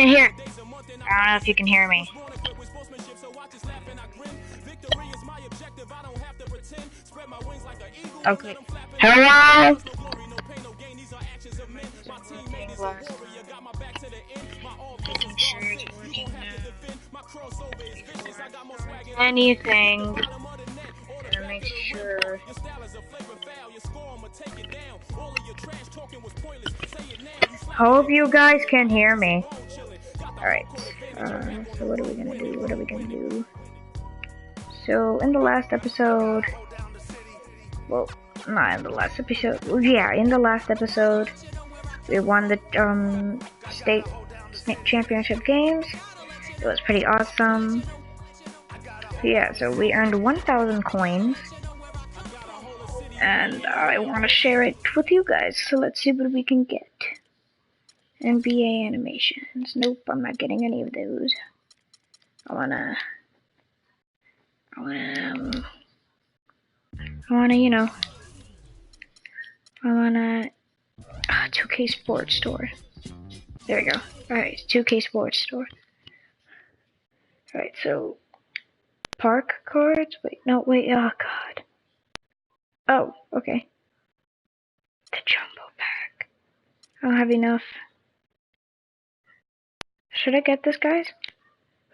can hear. I don't know if you can hear me. Okay. Hello. Making sure it's working now. Anything. Gotta make sure. Hope you guys can hear me. Alright. So what are we gonna do? What are we gonna do? So in the last episode, well, not in the last episode. Yeah, in the last episode, we won the state championship games. It was pretty awesome. Yeah, so we earned 1,000 coins, and I want to share it with you guys. So let's see what we can get. NBA animations. Nope, I'm not getting any of those. I wanna, you know, 2K Sports Store. There we go. Alright, 2K Sports Store. Alright, so, park cards? Wait, oh god. Oh, okay. The jumbo pack. I don't have enough. Should I get this, guys?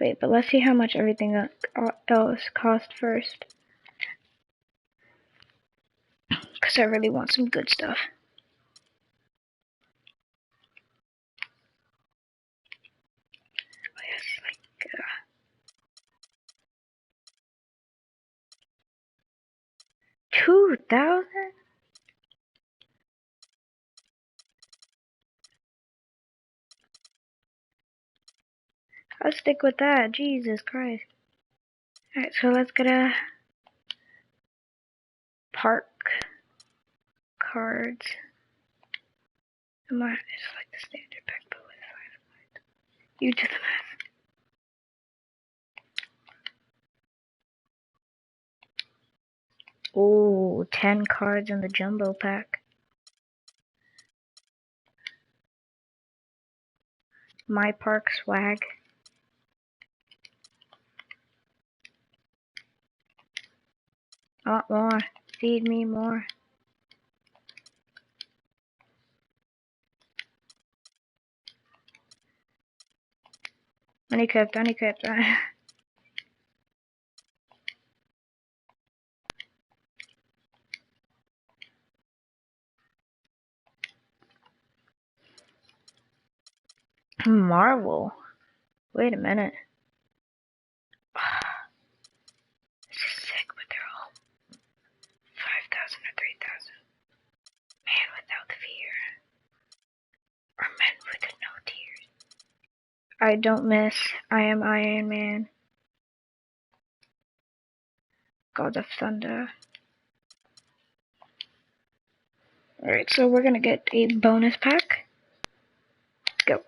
Wait, but let's see how much everything else cost first. Because I really want some good stuff. Oh, yes, like, 2,000? I'll stick with that. Jesus Christ. Alright, so let's get a park cards. It's like the standard pack, but with 5. You do the math. Oh, 10 cards in the jumbo pack. My park swag. Oh, more. Feed me more. Unequipped. Marvel. Wait a minute. This is sick, but they're all 5,000 or 3,000. Man without fear. Or men with no tears. I don't miss. I am Iron Man. God of Thunder. Alright, so we're gonna get a bonus pack. Let's go.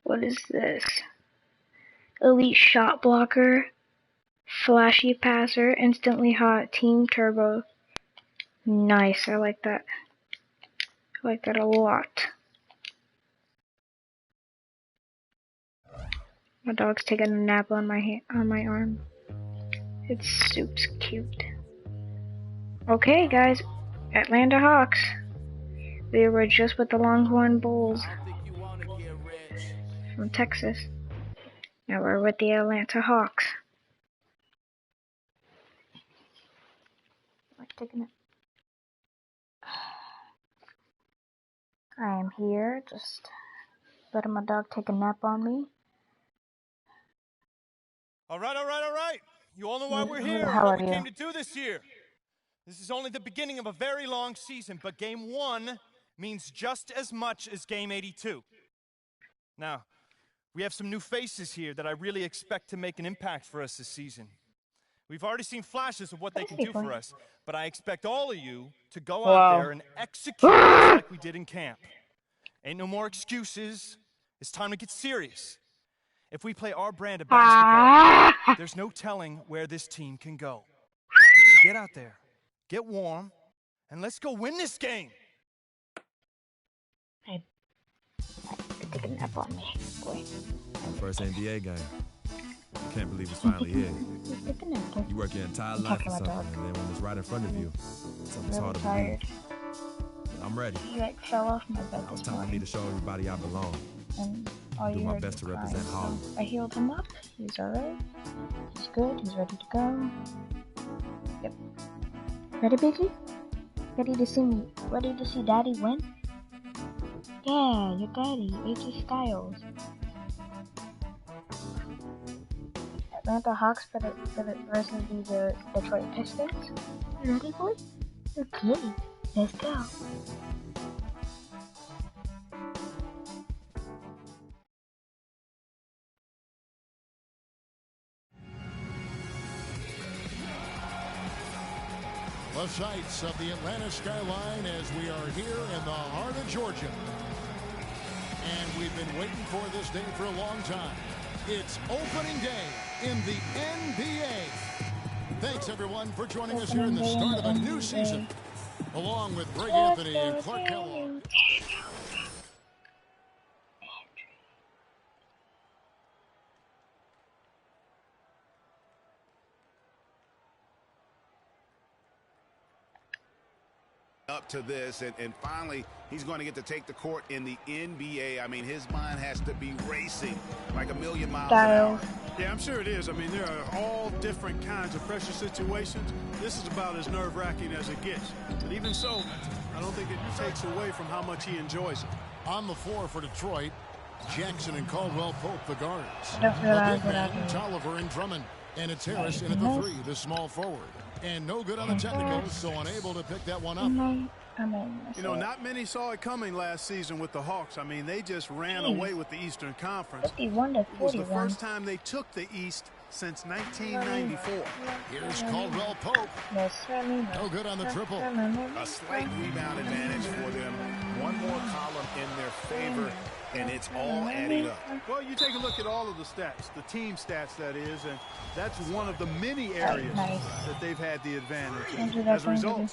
What is this? Elite shot blocker. Flashy passer. Instantly hot. Team turbo. Nice, I like that. I like that a lot. My dog's taking a nap on my arm. It's super cute. Okay, guys, Atlanta Hawks. We were just with the Longhorn Bulls from Texas. Now we're with the Atlanta Hawks. I am here, just letting my dog take a nap on me. All right. You all know why we're here and what we came to do this year. This is only the beginning of a very long season, but Game 1 means just as much as Game 82. Now, we have some new faces here that I really expect to make an impact for us this season. We've already seen flashes of what they can do for us, but I expect all of you to go out there and execute just like we did in camp. Ain't no more excuses. It's time to get serious. If we play our brand of basketball, there's no telling where this team can go. So get out there, get warm, and let's go win this game. take a nap on me. Boy. First NBA game. Can't believe it's finally here. You work your entire life for something, and then when it's right in front of you, something's hard to believe. I'm ready. You like fell off my bed Now it's this time for me to show everybody I belong. And all Do you my heard best to was represent crying. Harlem. I healed him up. He's alright. He's good. He's ready to go. Yep. Ready, Biggie? Ready to see me? Ready to see Daddy win? Yeah, your daddy, AJ Styles. Atlanta Hawks versus the Detroit Pistons. You ready, boy? Okay, let's go. The sights of the Atlanta skyline as we are here in the heart of Georgia. And we've been waiting for this day for a long time. It's opening day in the NBA. Thanks, everyone, for joining us here in the start of a new season, along with Greg Anthony and Clark Kellogg. Up to this, and finally he's going to get to take the court in the NBA. I mean, his mind has to be racing like a million miles an hour. Yeah, I'm sure it is. I mean, there are all different kinds of pressure situations. This is about as nerve-wracking as it gets. But even so, I don't think it takes away from how much he enjoys it. On the floor for Detroit, Jackson and Caldwell Pope, the guards. Tolliver and Drummond. And it's Harris in at the three, the small forward. And no good on the technicals, so unable to pick that one up. You know, not many saw it coming last season with the Hawks. I mean, they just ran away with the Eastern Conference. 51 to 41. It was the first time they took the East since 1994. Here's Caldwell Pope. No good on the triple. A slight rebound advantage for them. One more column in their favor, and it's all adding up. Well, you take a look at all of the stats, the team stats, that is, and that's one of the many areas that they've had the advantage. As a result,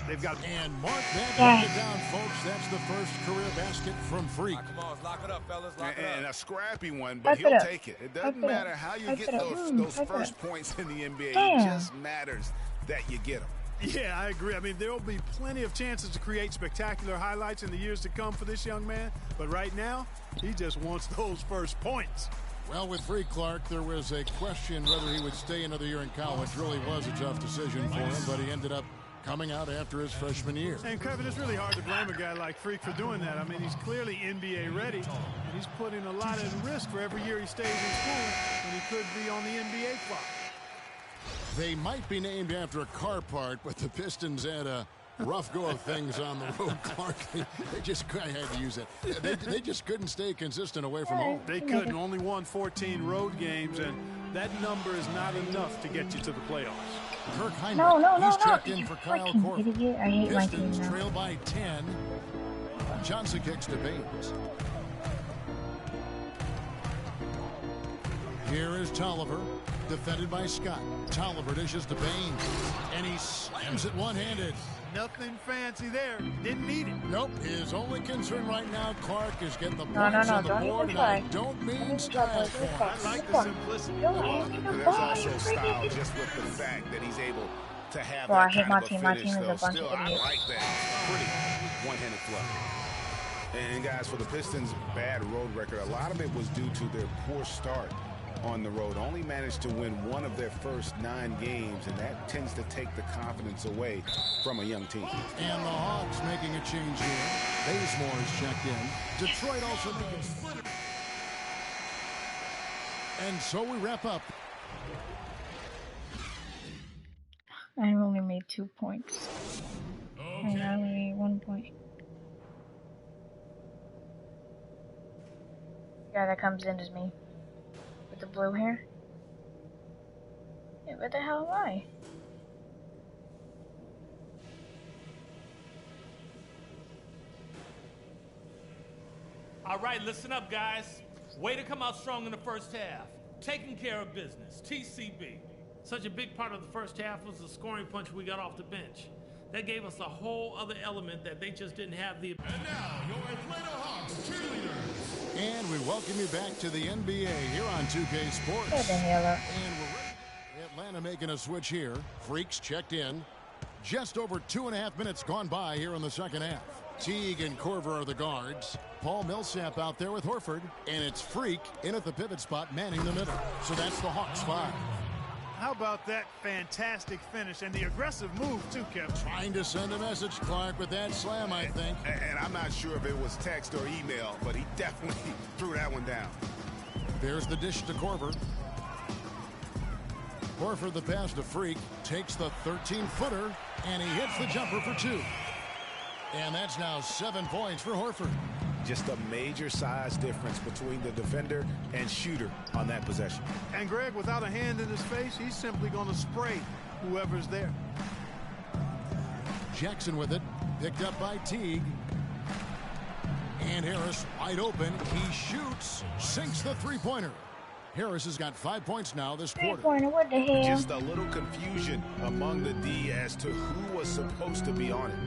they've got... And mark that down, folks. That's the first career basket from Freak. Come on, lock it up, fellas. Lock it up. And a scrappy one, but he'll take it. It doesn't matter how you get those first points in the NBA. It just matters that you get them. Yeah, I agree. I mean, there will be plenty of chances to create spectacular highlights in the years to come for this young man. But right now, he just wants those first points. Well, with Freak Clark, there was a question whether he would stay another year in college. Really was a tough decision for him, but he ended up coming out after his freshman year. And, Kevin, it's really hard to blame a guy like Freak for doing that. I mean, he's clearly NBA ready, and he's putting a lot at risk for every year he stays in school when he could be on the NBA clock. They might be named after a car part, but the Pistons had a rough go of things on the road, Clark. They just, I had to use that. They just couldn't stay consistent away from home. They couldn't. Only won 14 road games, and that number is not enough to get you to the playoffs. Kirk Heinrich, he's checked in for Kyle Korver. I hate my team Pistons now. trail by 10. Johnson kicks to Baines. Here is Tolliver, defended by Scott. Tolliver dishes to Baines, and he slams it one-handed. Nothing fancy there. Didn't need it. Nope. His only concern right now, Clark, is getting the points No, on the don't board, even and I try. don't mean style points. I like the simplicity. There's also style just with the fact that he's able to have Well, I that hate kind my of a team. My finish. team is a So bunch still, of I idiots. like that. Pretty one-handed fluff. And guys, for the Pistons' bad road record, a lot of it was due to their poor start on the road. Only managed to win one of their first 9 games, and that tends to take the confidence away from a young team. And the Hawks making a change here. Bazemore is checked in. Detroit also making... And so we wrap up. I only made 2 points. And I only made 1 point. The guy that comes in is me. With the blue hair. Yeah, what the hell am I? All right, listen up, guys. Way to come out strong in the first half. Taking care of business. TCB. Such a big part of the first half was the scoring punch we got off the bench. That gave us a whole other element that they just didn't have the... And now, your Atlanta Hawks cheerleaders. And and welcome you back to the NBA here on 2K Sports. Get the hell up. And we're ready. Atlanta making a switch here. Freaks checked in. Just over 2.5 minutes gone by here in the second half. Teague and Korver are the guards. Paul Millsap out there with Horford. And it's Freak in at the pivot spot manning the middle. So that's the Hawks 5. How about that fantastic finish and the aggressive move, too, Kevin? Trying to send a message, Clark, with that slam, I think. And I'm not sure if it was text or email, but he definitely threw that one down. There's the dish to Korver. Horford, the pass to Freak, takes the 13-footer, and he hits the jumper for 2. And that's now 7 points for Horford. Just a major size difference between the defender and shooter on that possession. And Greg, without a hand in his face, he's simply going to spray whoever's there. Jackson with it, picked up by Teague. And Harris wide open. He shoots, sinks the three-pointer. Harris has got 5 points now this quarter. Three-pointer, what the hell? Just a little confusion among the D as to who was supposed to be on it.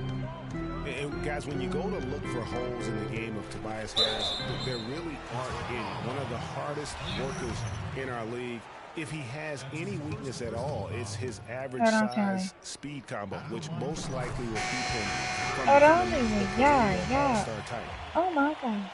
And guys, when you go to look for holes in the game of Tobias Harris, there really aren't any. One of the hardest workers in our league. If he has any weakness at all, it's his average size speed combo, which most likely will keep him from all-star type. Oh my God.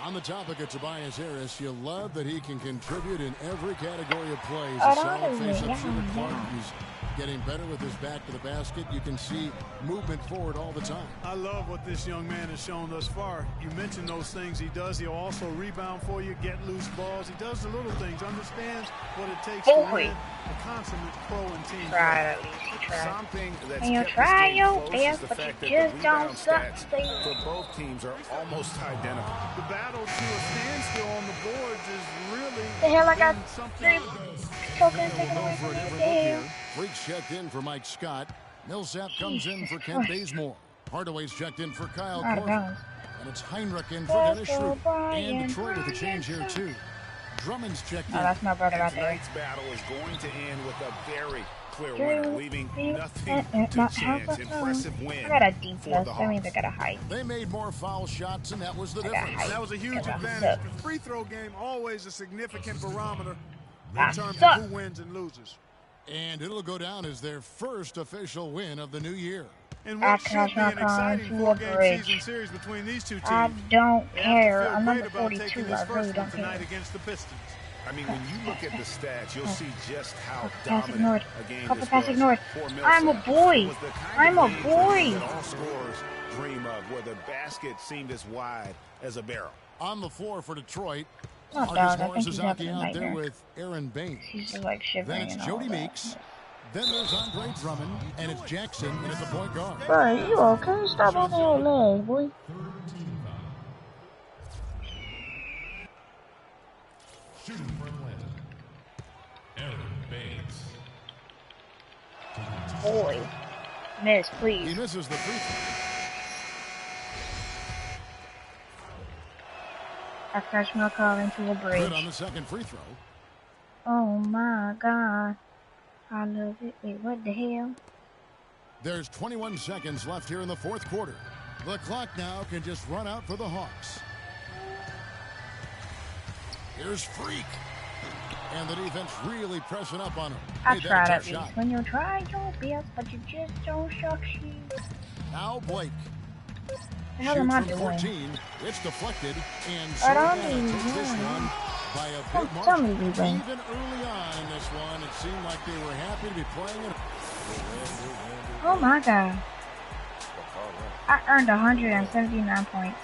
On the topic of Tobias Harris, you love that he can contribute in every category of plays. A solid face-up shooter. Clark, he's getting better with his back to the basket. You can see movement forward all the time. I love what this young man has shown thus far. You mentioned those things he does. He'll also rebound for you, get loose balls. He does the little things, understands what it takes to win. A consummate pro and team. Try at least. Try. Something that's and you kept try this game your close best, is the but you fact that just the don't rebound stats for both teams are almost identical. The battle to a standstill on the boards is really the hell I got something. taken away from me. Freaks checked in for Mike Scott. Millsap comes in for Kent Bazemore. Hardaway's checked in for Kyle Korver. And it's Heinrich in for Dennis Schroeder. And Detroit with a change here, too. Drummond's checked in. That's my brother right there. Tonight's battle is going to end with a very clear winner, leaving nothing to chance. Impressive win. I got a D plus. That means I got a height. They made more foul shots, and that was the difference. That was a huge advantage. The free throw game always a significant barometer in terms of who wins and loses. And it'll go down as their first official win of the new year. And what should be an exciting four-game season series between these two teams. I don't care. I'm number 42. I really don't care. Against the Pistons. I mean, when you look at the stats, you'll see just how dominant a game this pass was ignored. for Millsap. I'm a boy. I'm a boy. That all scorers dream of, where the basket seemed as wide as a barrel. On the floor for Detroit, Not Marcus dog. I think he's having a out there nightmare. with Aaron Baines. He's just like shivering. Then it's Jody Meeks. Then there's Andre Drummond, and it's Jackson in at the point guard. Bro, you okay? Stop on your leg, boy. Shooting for Atlanta, Aaron Baines. Boy. Miss, please. He misses the free throw. I crashed my car into a bridge. Good on the second free throw. Oh my God. I love it. Wait, what the hell? There's 21 seconds left here in the fourth quarter. The clock now can just run out for the Hawks. Here's Freak. And the defense really pressing up on him. I tried at least. When you try your best, but you just don't succeed. Now Blake. The hell am I doing? 14. It's deflected. And I don't takes need this one by a big Tell margin. me we win. Even early on in this one, it seemed like they were happy to be playing it. Oh my God. I earned 179 points.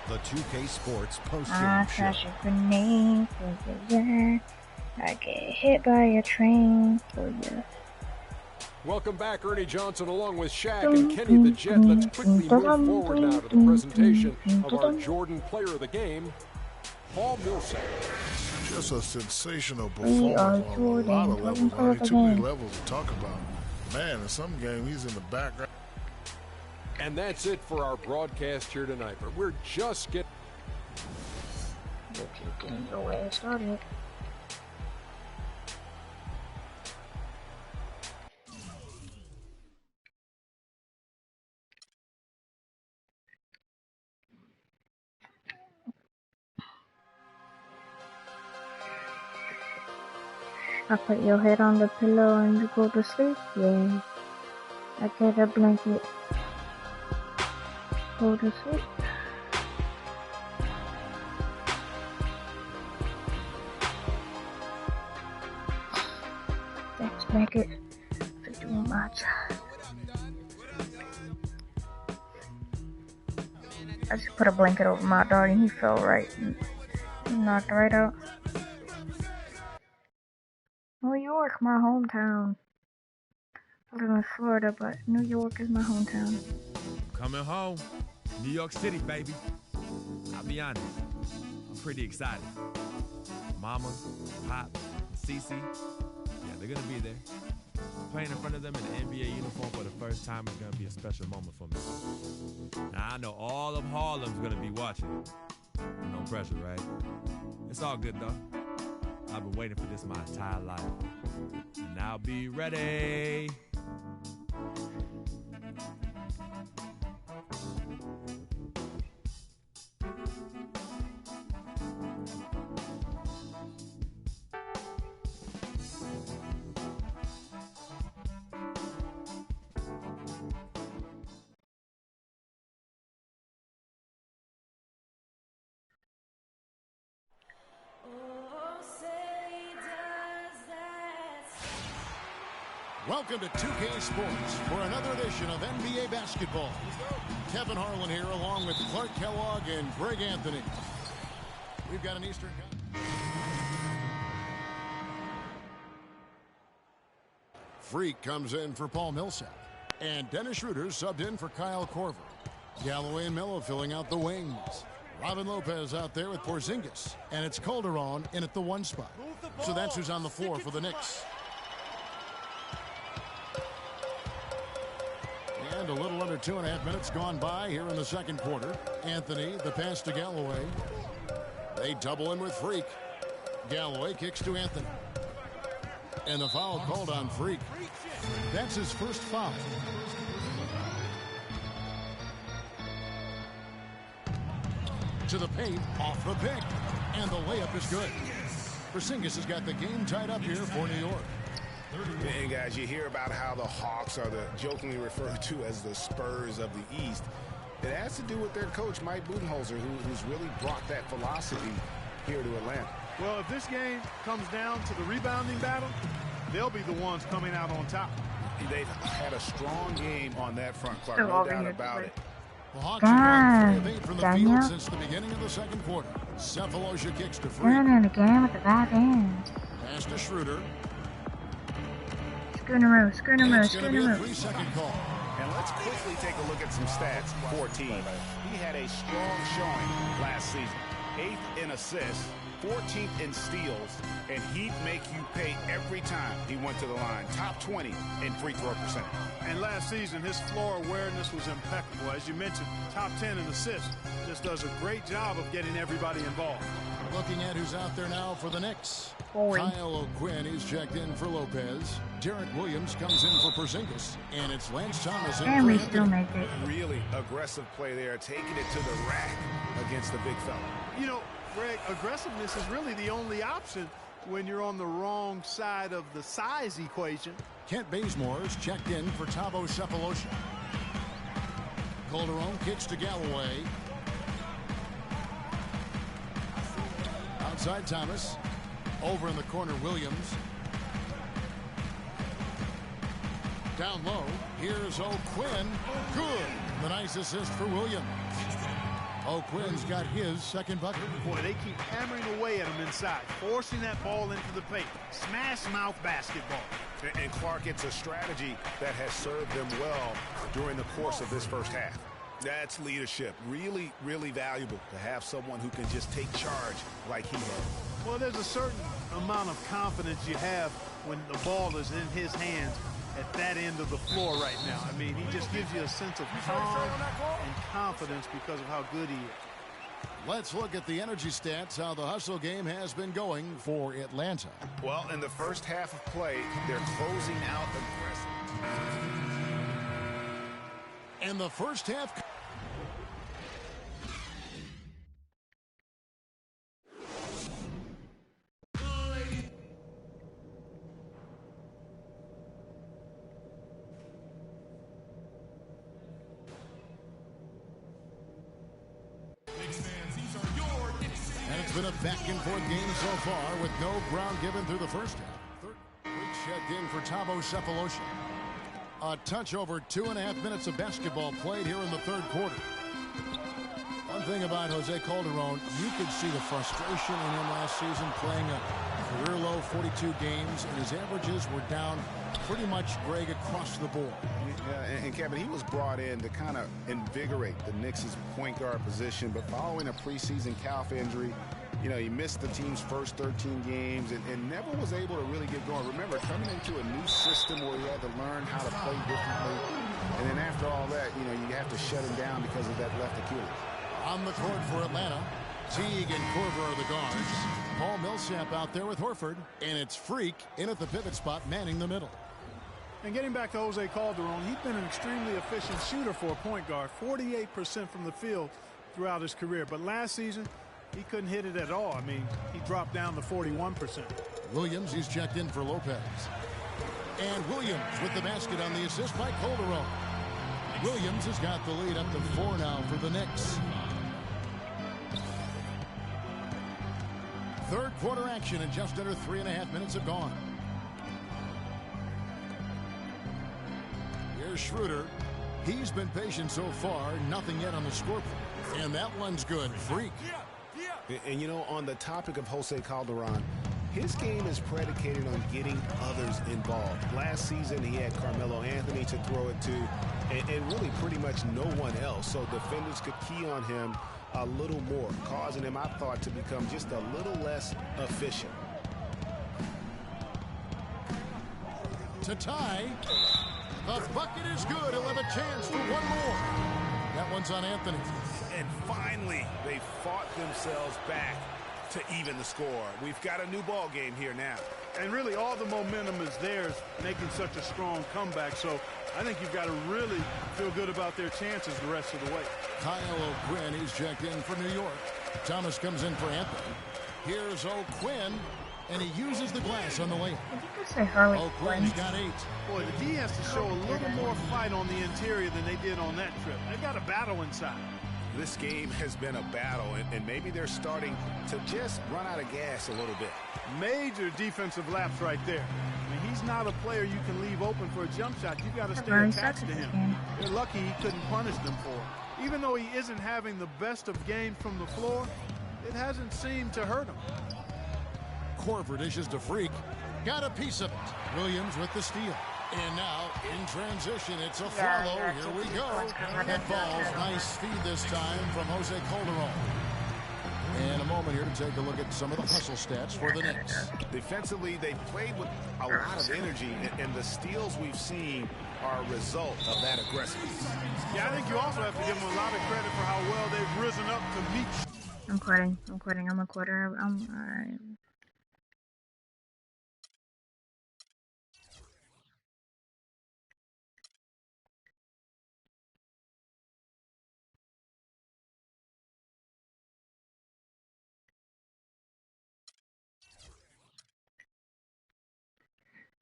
The 2K Sports I postgame crash show. a grenade for you. I get hit by a train for you. Welcome back, Ernie Johnson, along with Shaq and Kenny the Jet. Let's quickly move forward now to the presentation of our Jordan Player of the Game, Paul Millsap. Just a sensational performance on a lot of levels. Only too many levels to talk about. Man, in some game, he's in the background. And that's it for our broadcast here tonight. But we're just getting... The way it started. I put your head on the pillow and you go to sleep? Yeah. I get a blanket. Go to sleep. Thanks, blanket, for doing my job. I just put a blanket over my dog and he fell right. He knocked right out. New York, my hometown. I live in Florida, but New York is my hometown. Coming home. New York City, baby. I'll be honest. I'm pretty excited. Mama, Pop, Cece, yeah, they're gonna be there. Playing in front of them in the NBA uniform for the first time is gonna be a special moment for me. Now, I know all of Harlem's gonna be watching. No pressure, right? It's all good, though. I've been waiting for this my entire life. And I'll be ready. Welcome to 2K Sports for another edition of NBA basketball. Kevin Harlan here along with Clark Kellogg and Greg Anthony. We've got an Eastern Freak comes in for Paul Millsap. And Dennis Schroeder subbed in for Kyle Korver. Galloway and Melo filling out the wings. Robin Lopez out there with Porzingis. And it's Calderon in at the 1 spot. So that's who's on the floor for the Knicks. And a little under 2.5 minutes gone by here in the second quarter. Anthony, the pass to Galloway. They double in with Freak. Galloway kicks to Anthony. And the foul called on Freak. That's his first foul. To the paint, off the pick. And the layup is good. Porzingis has got the game tied up here for New York. And guys, you hear about how the Hawks are jokingly referred to as the Spurs of the East. It has to do with their coach, Mike Budenholzer, who's really brought that philosophy here to Atlanta. Well, if this game comes down to the rebounding battle, they'll be the ones coming out on top. They've had a strong game on that front, Clark, no doubt about it. The Hawks have gone 3 of 8 from the field since the beginning of the second quarter. Cephalosha kicks to Freak. Doing it again with the bad hands. Pass to Schroeder. Schooner, It's going to be a 3-second call. And let's quickly take a look at some stats for team. He had a strong showing last season. 8th in assists, 14th in steals, and he'd make you pay every time he went to the line. Top 20 in free throw percentage. And last season, his floor awareness was impeccable. As you mentioned, top 10 in assists. Just does a great job of getting everybody involved. Looking at who's out there now for the Knicks. Kyle O'Quinn, he's checked in for Lopez. Derek Williams comes in for Porzingis. And it's Lance Thomas in and for we Anthony. still make it. Really aggressive play there, taking it to the rack against the big fella. You know, Greg, aggressiveness is really the only option when you're on the wrong side of the size equation. Kent Bazemore is checked in for Thabo Cephalosha. Calderon kicks to Galloway. Outside Thomas. Over in the corner, Williams. Down low, here's O'Quinn. Good. The nice assist for Williams. O'Quinn's got his second bucket. Boy, they keep hammering away at him inside, forcing that ball into the paint. Smash mouth basketball. And Clark, it's a strategy that has served them well during the course of this first half. That's leadership. Really, really valuable to have someone who can just take charge like he has. Well, there's a certain amount of confidence you have when the ball is in his hands at that end of the floor right now. I mean, he just gives you a sense of calm and confidence because of how good he is. Let's look at the energy stats, how the hustle game has been going for Atlanta. Well, in the first half of play, they're closing out aggressive. In the first half... been a back-and-forth game so far with no ground given through the first half. Third checked in for Tavo Cephalosha. A touch over 2.5 minutes of basketball played here in the third quarter. One thing about Jose Calderon, you could see the frustration in him last season playing a career-low 42 games, and his averages were down pretty much, Greg, across the board. Yeah, and Kevin, he was brought in to kind of invigorate the Knicks' point guard position, but following a preseason calf injury, you know, he missed the team's first 13 games and never was able to really get going. Remember, coming into a new system where he had to learn how to play differently, and then after all that, you know, you have to shut him down because of that left Achilles. On the court for Atlanta, Teague and Korver are the guards. Paul Millsap out there with Horford, and it's Freak in at the pivot spot, manning the middle. And getting back to Jose Calderon, he's been an extremely efficient shooter for a point guard, 48% from the field throughout his career. But last season, he couldn't hit it at all. I mean, he dropped down to 41%. Williams, he's checked in for Lopez. And Williams with the basket on the assist by Calderon. Williams has got the lead up to 4 now for the Knicks. Third quarter action, and just under 3.5 minutes have gone. Here's Schroeder. He's been patient so far, nothing yet on the scoreboard. And that one's good. Freak. And you know, on the topic of Jose Calderon, his game is predicated on getting others involved. Last season, he had Carmelo Anthony to throw it to, and really pretty much no one else. So defenders could key on him a little more, causing him, I thought, to become just a little less efficient. To tie. The bucket is good. He'll have a chance for one more. That one's on Anthony. And finally, they fought themselves back to even the score. We've got a new ball game here now. And really, all the momentum is theirs, making such a strong comeback. So I think you've got to really feel good about their chances the rest of the way. Kyle O'Quinn, he's checked in for New York. Thomas comes in for Anthony. Here's O'Quinn, and he uses the glass on the layup. O'Quinn's got 8. Boy, the D has to show a little more fight on the interior than they did on that trip. They've got a battle inside. This game has been a battle, and maybe they're starting to just run out of gas a little bit. Major defensive lapse right there. I mean, he's not a player you can leave open for a jump shot. You've got to stay attached to him. They're lucky he couldn't punish them for it. Even though he isn't having the best of games from the floor, it hasn't seemed to hurt him. Korver dishes to Freak. Got a piece of it. Williams with the steal. And now, in transition, it's a follow. Here we go. It falls. Nice feed this time from Jose Calderon. And a moment here to take a look at some of the hustle stats for the Knicks. Defensively, they played with a lot of energy, and the steals we've seen are a result of that aggressiveness. Yeah, I think you also have to give them a lot of credit for how well they've risen up to meet. I'm quitting. I'm a quitter. Alright.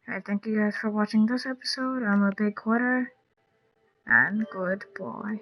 Alright, thank you guys for watching this episode. I'm a big quitter, and goodbye.